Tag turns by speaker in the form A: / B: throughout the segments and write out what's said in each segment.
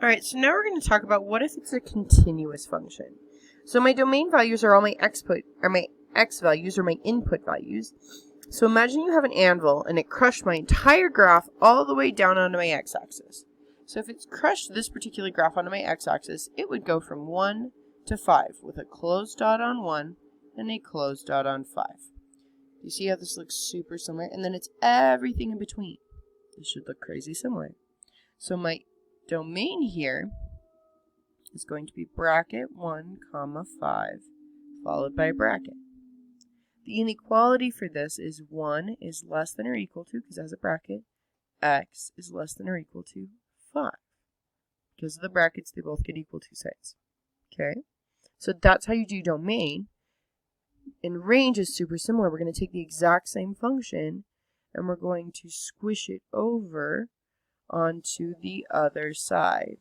A: Alright, so now we're going to talk about what if it's a continuous function. So my domain values are all my x values or my input values. So imagine you have an anvil and it crushed my entire graph all the way down onto my x-axis. So if it's crushed this particular graph onto my x-axis, it would go from 1 to 5 with a closed dot on 1 and a closed dot on 5. You see how this looks super similar? And then it's everything in between. This should look crazy similar. So my domain here is going to be bracket 1, comma 5, followed by a bracket. The inequality for this is 1 is less than or equal to, because it has a bracket, x is less than or equal to 5. Because of the brackets, they both get equal two sides. Okay? So that's how you do domain. And range is super similar. We're going to take the exact same function, and we're going to squish it over onto the other side.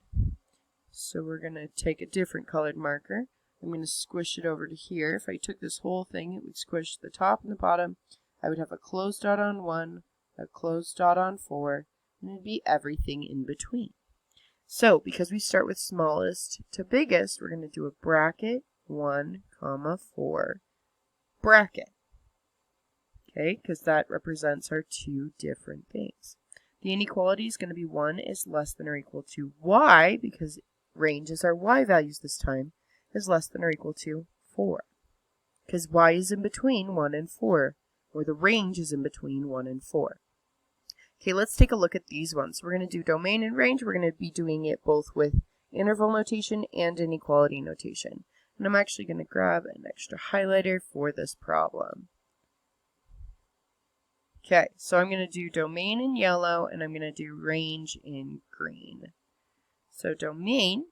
A: So we're going to take a different colored marker. I'm going to squish it over to here. If I took this whole thing, it would squish the top and the bottom. I would have a closed dot on 1, a closed dot on 4, and it'd be everything in between. So because we start with smallest to biggest, we're going to do a bracket 1, comma 4, bracket. Okay, because that represents our two different things. The inequality is going to be 1 is less than or equal to y, because range is our y values this time, is less than or equal to 4. Because y is in between 1 and 4, or the range is in between 1 and 4. Okay, let's take a look at these ones. We're going to do domain and range. We're going to be doing it both with interval notation and inequality notation. And I'm actually going to grab an extra highlighter for this problem. Okay, so I'm going to do domain in yellow, and I'm going to do range in green. So domain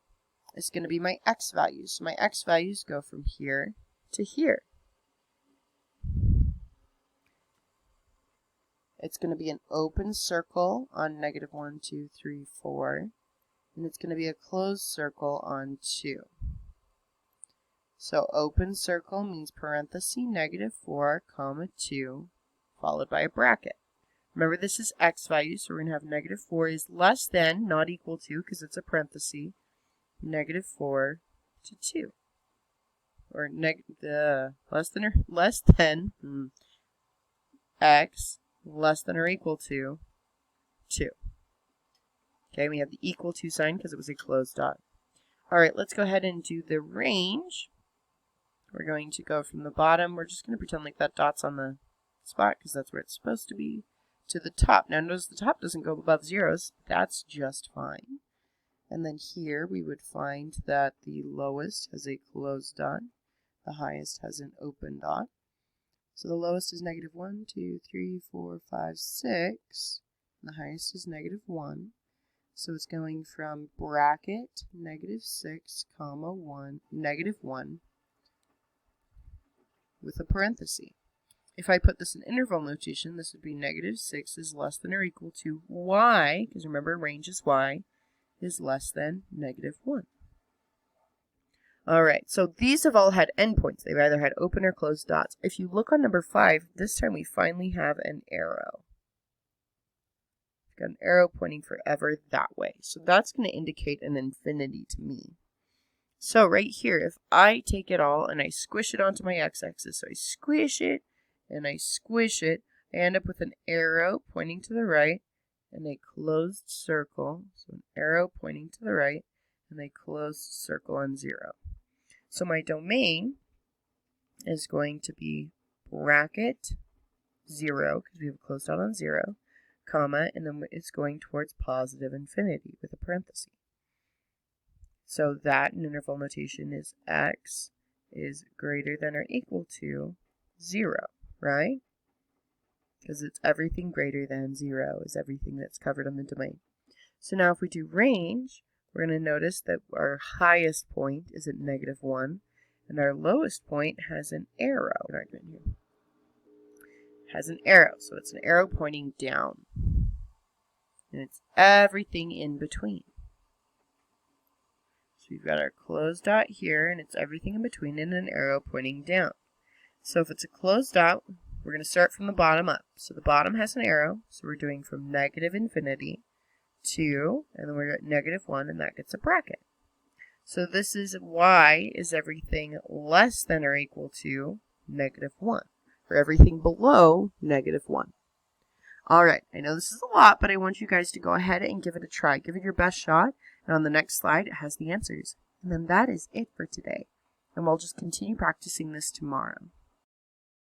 A: is going to be my x values. So my x values go from here to here. It's going to be an open circle on negative 1, 2, 3, 4. And it's going to be a closed circle on 2. So open circle means parenthesis negative 4, comma 2, followed by a bracket. Remember, this is x value, so we're going to have negative 4 is less than, not equal to, because it's a parenthesis, negative 4 to 2. Or less than x less than or equal to 2. Okay, we have the equal to sign because it was a closed dot. All right, let's go ahead and do the range. We're going to go from the bottom. We're just going to pretend like that dot's on the spot because that's where it's supposed to be, to the top. Now notice the top doesn't go above zeros. That's just fine. And then here we would find that the lowest has a closed dot. The highest has an open dot. So the lowest is negative 1, 2, 3, 4, 5, 6. And the highest is negative 1. So it's going from bracket negative 6, comma 1, negative 1 with a parenthesis. If I put this in interval notation, this would be negative 6 is less than or equal to y, because remember range is y, is less than negative 1. Alright, so these have all had endpoints. They've either had open or closed dots. If you look on number 5, this time we finally have an arrow. We've got an arrow pointing forever that way. So that's going to indicate an infinity to me. So right here, if I take it all and I squish it onto my x-axis, so I squish it and I squish it, I end up with an arrow pointing to the right and a closed circle. So an arrow pointing to the right and a closed circle on 0. So my domain is going to be bracket 0, because we have a closed dot on 0, comma, and then it's going towards positive infinity with a parenthesis. So that in interval notation is x is greater than or equal to 0, right? Because it's everything greater than 0 is everything that's covered on the domain. So now if we do range, we're going to notice that our highest point is at negative 1, and our lowest point has an arrow. Has an arrow, so it's an arrow pointing down. And it's everything in between. So we've got our closed dot here, and it's everything in between, and an arrow pointing down. So if it's a closed dot, we're going to start from the bottom up. So the bottom has an arrow, so we're doing from negative infinity 2, and then we're at -1, and that gets a bracket. So this is y is everything less than or equal to -1, or everything below -1. All right, I know this is a lot, but I want you guys to go ahead and give it a try. Give it your best shot, and on the next slide, it has the answers. And then that is it for today. And we'll just continue practicing this tomorrow.